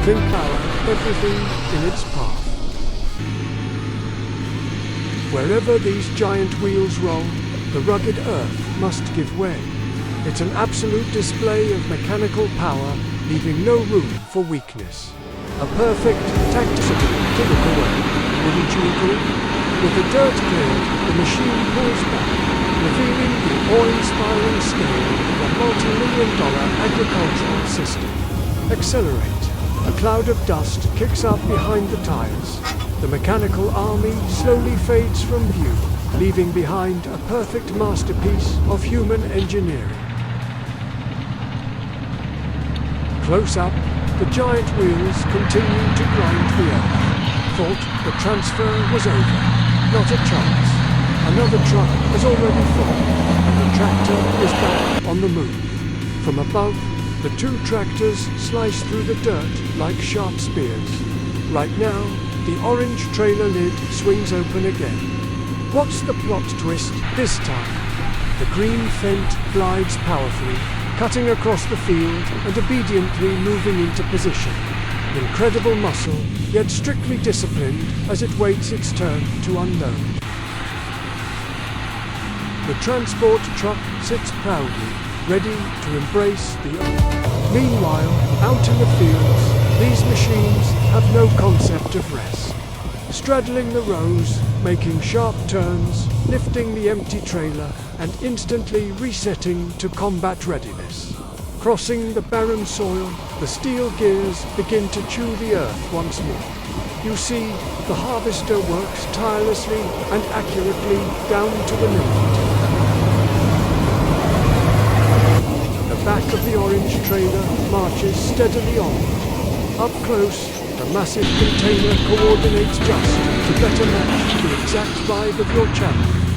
Think power everything in its path. Wherever these giant wheels roll, the rugged earth must give way. It's an absolute display of mechanical power, leaving no room for weakness. A perfect tactical away, wouldn't you agree? With the dirt cleared, the machine pulls back, revealing the awe-inspiring scale of a multi-million-dollar agricultural system. Accelerate. A cloud of dust kicks up behind the tires. The mechanical army slowly fades from view, leaving behind a perfect masterpiece of human engineering. Close up, the giant wheels continue to grind the earth. Thought the transfer was over. Not a chance. Another truck has already fallen, and the tractor is back on the move. From above, the two tractors slice through the dirt like sharp spears. Right now, the orange trailer lid swings open again. What's the plot twist this time? The green Fent glides powerfully, cutting across the field and obediently moving into position. Incredible muscle, yet strictly disciplined as it waits its turn to unload. The transport truck sits proudly, ready to embrace the earth. Meanwhile, out in the fields, these machines have no concept of rest. Straddling the rows, making sharp turns, lifting the empty trailer, and instantly resetting to combat readiness. Crossing the barren soil, the steel gears begin to chew the earth once more. You see, the harvester works tirelessly and accurately down to the millimeter. The back of the orange trailer marches steadily on. Up close, the massive container coordinates just to better match the exact vibe of your channel.